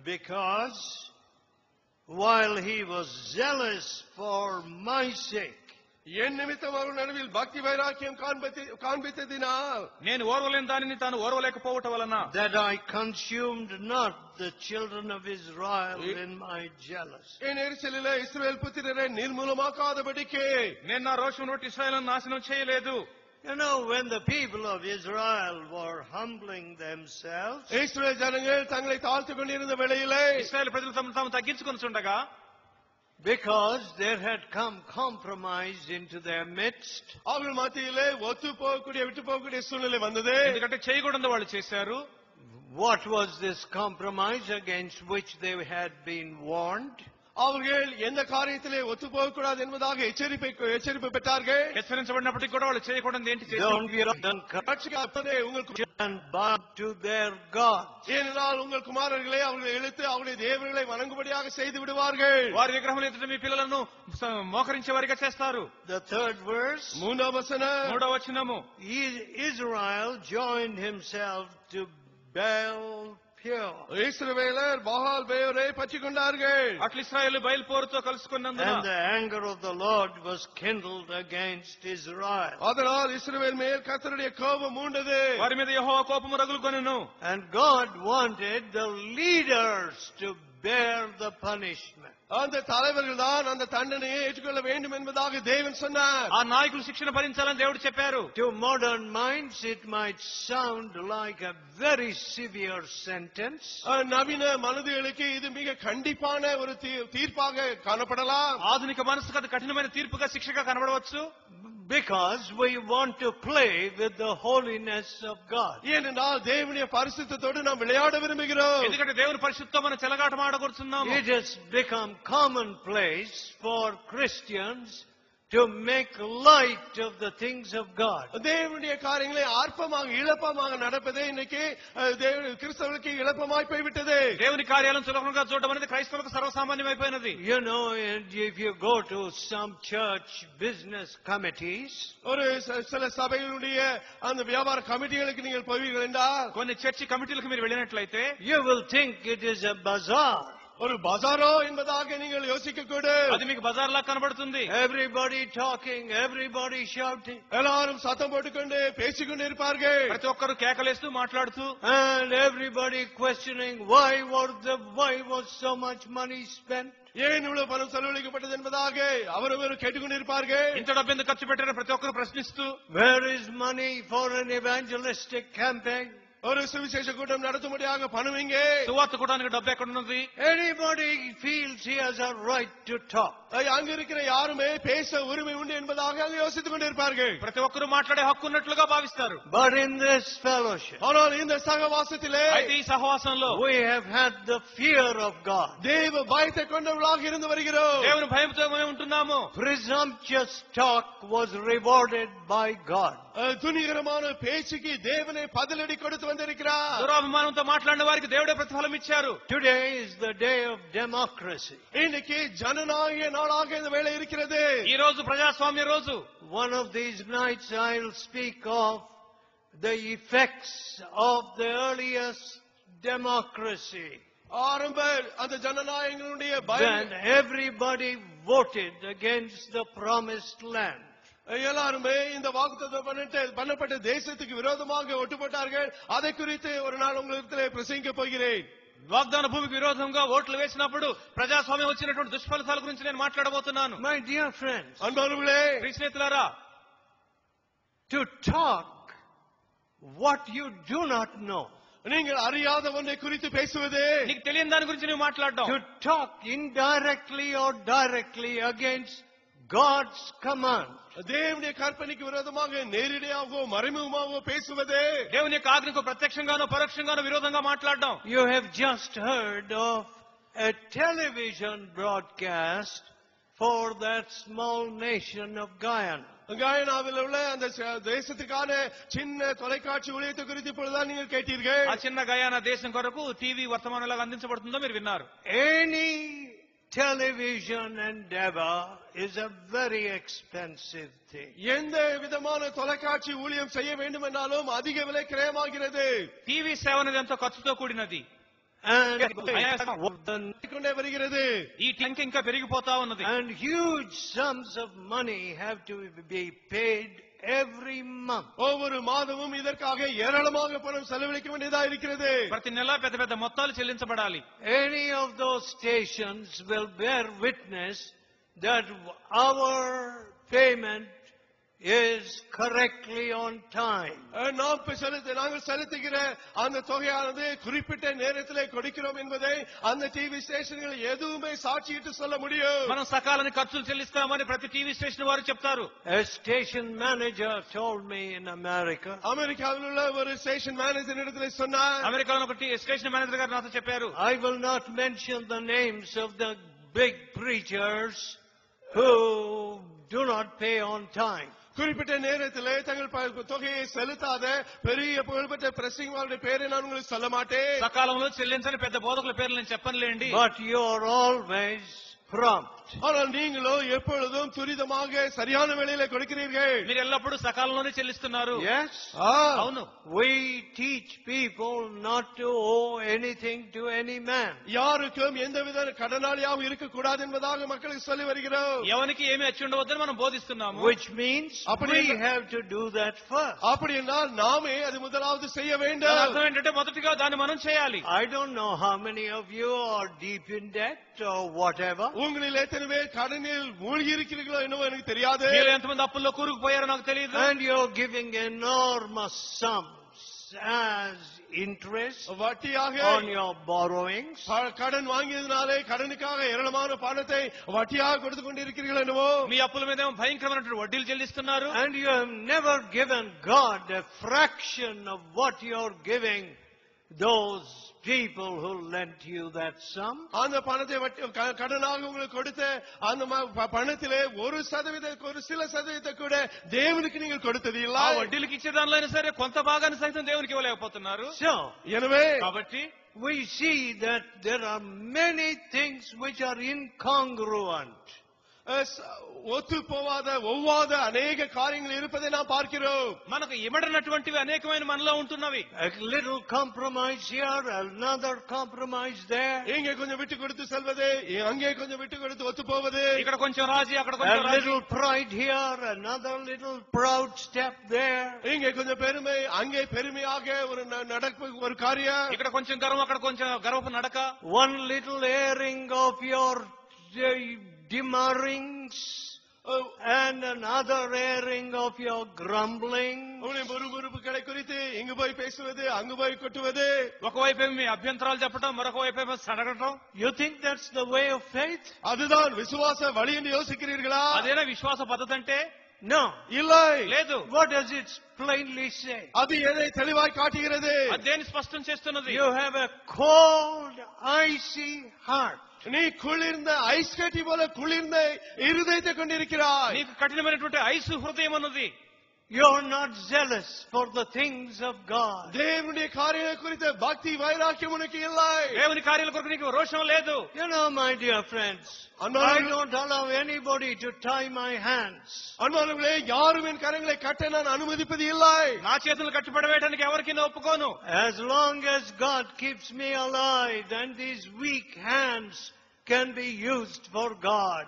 Because while he was zealous for my sake, என் நிமித்தம் அவர் நடுவில் భక్తి వైరాగ్యం కాన్బెత్తదిனால் నేను ఓర్వలేని దానిని తాను ఓర్వలేకపోవటం వలన that I consumed not the children of Israel in my jealousy. என் எரிச்சலிலே இஸ்ரவேல் புத்திரரை నిర్మూలమాకాదబడికే నేను నా రోషం బట్టి ఇశ్రాయేలును నాశనం చేయలేదు. You know, when the people of Israel were humbling themselves, இஸ்ரவேல் ஜனங்கள் தங்களை தாழ்த்திக் கொண்டிருந்த வேளையிலே ఇశ్రాయేలు ప్రజలు తమను తాము తగ్గించుకొనుచుండగా, because there had come compromise into their midst, அவர்கள் மத்தியிலே ஒத்து போகக்கூடிய விட்டு போகக்கூடிய சூழ்நிலை வந்தது. ఎందుకంటే చేయకూడదు వాళ్ళు చేశారు. what was this compromise against which they had been warned? அவர்கள் எந்த காரியத்திலே ஒத்து போகக்கூடாது என்பதாக எச்சரிப்பு பெற்றார்கள். హెచ్చరించబడినప్పటికీ కూడా వాళ్ళు చేయకూడదు ఏంటి Don't be உங்களுக்கு bound to their God. ஏனென்றால் உங்கள் குமாரர்களை அவர்கள் இழுத்து அவருடைய தேவர்களை வணங்கும்படியாக செய்து விடுவார்கள். వారి విగ్రహముల ఎదుట మీ పిల్లలను మోకరించే వారిగా చేస్తారు. The third verse, మూడవ వచనము, Israel joined himself to Baal Peor. இஸ்ரவேலர் பாகால் பேயோரை பற்றிக் கொண்டார்கள். అట్లా ఇశ్రాయేలు బయల్పోరుతో కలుసుకున్నందున And the anger of the Lord was kindled against Israel. அதனால் இஸ்ரவேல் மேல் கர்த்தருடைய கோபம் மூண்டது. వారి మీద యెహోవా కోపము రగులుకొనెను. And God wanted the leaders to bear the punishment. அந்த தலைவர்கள் தான் அந்த தண்டனையை ஏற்றுக்கொள்ள வேண்டும் என்பதாக தேவன் சொன்னார். ఆ నాయకులు శిక్షణ భరించాలని దేవుడు చెప్పారు. To modern minds it might sound like a very severe sentence. நவீன மனதுகளுக்கு இது மிக கண்டிப்பான ஒரு தீர்ப்பாக காணப்படலாம். ఆధునిక మనసుకు అది కఠినమైన తీర్పుగా శిక్షగా కనబడవచ్చు. Because we want to play with the holiness of God. ஏனென்றால் தேவனுடைய பரிசுத்தத்தோடு நாம் விளையாட விரும்புகிறோம். ఎందుకంటే దేవుని పరిశుద్ధతో మనం చెలగాటం ఆడగొడుతున్నాము. It has become commonplace for Christians to make light of the things of God. தேவனுடைய காரியங்களை ஆர்ப்பமாக இளப்பமாக நடப்பதே இன்னைக்கு கிறிஸ்தவர்களுக்கு இளப்பமாய் போய்விட்டது. దేవుని కార్యాలను సులభంగా చూడడం అనేది క్రైస్తవులకు సర్వసామాన్యమైపోయినది. You know, and if you go to some church business committees, ஒரு சில சபைகளுடைய அந்த வியாபார கமிட்டிகளுக்கு நீங்கள் போவீர்கள் என்றால், కొన్ని చర్చి కమిటీలకు మీరు వెళ్ళినట్లయితే you will think it is a bazaar. ஒரு பஜாரோ என்பதாக நீங்கள் யோசிக்க கூட, అది మీకు బజార్ లా కనబడుతుంది. Everybody talking, everybody shouting, எல்லாரும் சத்தம் போட்டுக்கொண்டு பேசிக்கொண்டு இருப்பார்கள். ప్రతి ఒక్కరు కేకలేస్తూ మాట్లాడుతూ, and everybody questioning why was so much money spent. ஏன் இவ்வளவு பணம் செலவழிக்கப்பட்டது என்பதாக அவரவர் கேட்டுக்கொண்டிருப்பார்கள். ఇంత డబ్బు ఎందుకు ఖర్చు పెట్టారని ప్రతి ఒక్కరు ప్రశ్నిస్తూ, where is money for an evangelistic campaign? ஒரு சுவிசேஷ கூட்டம் நடத்தும்படியாக பணம் எங்கே? సువార్త కూడానికి డబ్బు ఎక్కడ ఉన్నది? Anybody feels he has a right to talk. அங்க இருக்கிற யாருமே பேச உரிமை உண்டு என்பதாக அங்கே யோசித்துக் கொண்டிருப்பார்கள். ప్రతి ఒక్కరు మాట్లాడే హక్కు ఉన్నట్లుగా భావిస్తారు. But in this fellowship, ஆனால் இந்த சகவாசத்திலே, అయితే ఈ సహవాసంలో we have had the fear of God. தேவ பயத்தை கொண்டவர்களாக இருந்து வருகிறோம். దేవుని భయంతో మేము ఉంటున్నాము. Presumptuous talk was rewarded by God. துணிகரமான பேச்சுக்கு தேவனை பதிலடி கொடுத்து வந்திருக்கிறார். దురాభిమానంతో మాట్లాడిన వారికి దేవుడే ప్రతిఫలం ఇచ్చారు. Today is the day of democracy. இன்னைக்கு ஜனநாயக நாளாக இந்த வேளை இருக்கிறது. ఈ రోజు ప్రజాస్వామ్య రోజు. One of these nights I'll speak of the effects of the earliest democracy. ஆரம்ப அந்த ஜனநாயகங்களுடைய When everybody voted against the promised land. எல்லாருமே இந்த வாக்குத்தத்தம் பண்ணப்பட்ட தேசத்துக்கு விரோதமாக ஒட்டு போட்டார்கள். அதை குறித்து ஒரு நாள் உங்களுக்கு பிரசங்கிக்க போகிறேன். వాగ్దాన భూమికి విరోధంగా ఓట్లు వేసినప్పుడు ప్రజాస్వామ్యం వచ్చినటువంటి దుష్ఫలితాల గురించి నేను మాట్లాడబోతున్నాను. My dear friends, అన్బానులే, స్నేహితులారా, to talk what you do not know, நீங்கள் அறியாத ஒன்றை குறித்து பேசுவது, నీకు తెలియని దాని గురించి నువ్వు మాట్లాడడం, to talk indirectly or directly against God's command, దేవుని కల్పనకి విరోధமாக నేరుడియాగో మறைముఖమాగో పేసువదే, దేవుని యొక్క ఆజ్ఞకు ప్రత్యక్షంగానో పరోక్షంగానో విరోధంగా మాట్లాడడం. You have just heard of a television broadcast for that small nation of Guyana. கயானாவில் உள்ள அந்த தேசத்துக்கான சின்ன தொலைக்காட்சி ஊழியத்தை குறித்து இப்பொழுதுதான் நீங்கள் கேட்டீர்கள். ఆ చిన్న గయానా దేశం కొరకు టీవీ వర్తమానంలాగా అందించబడుతుందో మీరు విన్నారు. Any television endeavor is a very expensive thing. எந்த விதமான தொலைக்காட்சி ஊழியம் செய்ய வேண்டும் என்றாலும் அதிக விலை கிரயமாகிறது. టీవీ సేవ అనేది ఎంతో ఖర్చుతో కూడినది. கொண்டே வருகிறது. ఈ టంకి ఇంకా పెరిగిపోతా ఉన్నది. And huge sums of money have to be paid every month. ஒவ்வொரு மாதமும் இதற்காக ஏராளமாக பணம் செலவழிக்க வேண்டியதா இருக்கிறது. ప్రతి నెల పెద్ద పెద్ద మొత్తాలు చెల్లించబడాలి. Any of those stations will bear witness that our payment is correctly on time. நாங்கள் செலுத்துகிற அந்த தொகையானது குறிப்பிட்ட நேரத்திலே கொடுக்கிறோம் என்பதை அந்த டிவி స్టేషన్లు ఎదుమే సాక్షిట్టు சொல்ல முடியும். మనం సకాలని ఖర్చులు చెల్లిస్తామని ప్రతి టీవీ స్టేషన్ వారు చెప్తారు. A station manager told me in America. అమెరికాలో ఉన్న ఒక స్టేషన్ మేనేజర్ இடத்திலே சொன்னார். అమెరికాలో ఒక స్టేషన్ మేనేజర్ గారు నాతో చెప్పారు. I will not mention the names of the big preachers who do not pay on time. குறிப்பிட்ட நேரத்திலே தங்கள் தொகையை செலுத்தாத பெரிய புகழ்பெற்ற பிரசங்கிகளுடைய பேரை நான் உங்களுக்கு சொல்ல மாட்டேன். సకాలంలో చెల్లించని పెద్ద బోధకుల పేర్లు నేను చెప్పనులేండి. But you are always prompt. ஆனால் நீங்களோ எப்பொழுதும் துரிதமாக சரியான வேளையில கொடுக்கிறீர்கள். మీరు ఎల్లప్పుడూ సకాలంలోనే చెల్లిస్తున్నారు. Yes? అవును. We teach people not to owe anything to any man. யாருக்கும் எந்தவித கடனாளியாகவும் இருக்க கூடாது என்பதாக மக்களுக்கு சொல்லி வருகிறோம். ఎవరికి ఏమీ అచ్చి ఉండవద్దని మనం బోధిస్తున్నాము. Which means we have to do that first. அப்படினா நாமே அது முதலாவது செய்ய வேண்டும். అర్థం ఏంటంటే మొదటిగా దాన్ని మనం చేయాలి. I don't know how many of you are deep in debt or whatever. உங்களில் எத்தனை பேர் கடனில் மூழ்கி இருக்கிறீர்களோ என்னவோ எனக்கு தெரியாது. మీరు ఎంతమంది అప్పుల్లో కూరుకుపోయారో నాకు తెలియదు. And you're giving enormous sums as interest வட்டியாக on your borrowings. கடன் வாங்கியதனாலே கடனுக்காக ஏராளமான பணத்தை வட்டியாக கொடுத்து கொண்டிருக்கிறீர்கள் என்னவோ. మీ అప్పుల మీద భయంకరమైనటువంటి వడ్డీలు చెల్లిస్తున్నారు. And you have never given God a fraction of what you're giving those people who lent you that sum. அந்த பணத்தை கடனாக உங்களுக்கு கொடுத்த அந்த பணத்திலே ஒரு சில சதவீதத்தை கூட தேவனுக்கு நீங்கள் கொடுத்தது இல்ல. ఆ వడ్డీలకు ఇచ్చే దానిలో అయినా సరే కొంత భాగాన్ని సైతం దేవునికి ఇవ్వలేకపోతున్నారు. So எனவே కాబట్టి we see that there are many things which are incongruent. ఒత్తు పోవాద ఒవ్వాద అనేక కార్యங்கள் இருப்பதை நாம் பார்க்கிறோம். మనకు ఇమడనటువంటివి అనేకమైన మనలో ఉంటున్నవి. A little compromise here, another compromise there. இங்கே கொஞ்சம் விட்டு கொடுத்து செல்வது, அங்கே கொஞ்சம் விட்டு கொடுத்து ஒத்து போவது. ఇక్కడ కొంచెం రాజీ, అక్కడ కొంచెం రాజీ. A little pride here, another little proud step there. இங்கே கொஞ்சம் பெருமை, அங்கே பெருமையாக ஒரு நடப்பு ஒரு காரியம். ఇక్కడ కొంచెం గర్వం, అక్కడ కొంచెం గర్వపు నడక. One little airing of your demurrings and another airing of your grumbling. మురుగురుపుகளை குறித்து ఇంగు పోయి పేసుவது, అంగు పోయి కొట్టుவது. ఒకవైపు మీ అభ్యంతరాలు చెప్పడం, మరొక వైపు సడగటం. You think that's the way of faith? அதுதான் விசுவாச வழி என்று யோசிக்கிறீர்களா? అదేనా విశ్వాస పద్ధతి అంటే? No. இல்லை. లేదు. What does it plainly say? అది ఏదై తెలివాయి కాటుகிறது? అదేని స్పష్టం చేస్తున్నది. You have a cold, icy heart. நீ குளிர்ந்த ஐஸ் கட்டி போல குளிர்ந்த இருதயத்தை கொண்டிருக்கிறாய். నీకు కఠినమైనటువంటి ఐసు హృదయం ఉన్నది. You're not zealous for the things of God. దేవుని కార్యాల குறித்த భక్తి వైరాగ్యం ఉనికి இல்லை. దేవుని కార్యాల కొరకు నీకు రోషం లేదు. You know, my dear friends, I don't allow anybody to tie my hands. అన్నోలే యాரும் என் கரங்களை கட்ட நான் அனுமதிப்பது இல்லை. నా చేతులు కట్టిపడవేయడానికి ఎవరికి నేను ఒప్పుకోను. As long as God keeps me alive and these weak hands can be used for God,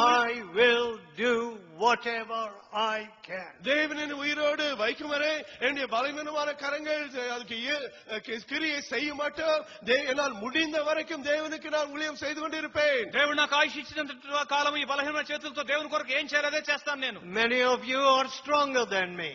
I will do whatever I can. தேவனின் உயிரோடு வைக்கும் வரை என்னுடைய பலவீனமான கரங்கள் அதுக்கு கிரியை செய்ய மாட்டோம். என்னால் முடிந்த வரைக்கும் தேவனுக்கு நான் ஊழியம் செய்து கொண்டிருப்பேன். దేవుడు నాకు ఆయుష్ ఇచ్చినంత కాలం ఈ బలహీనమైన చేతులతో దేవుని కొరకు ఏం చేయాలో అదే చేస్తాను నేను. Many of you are stronger than me.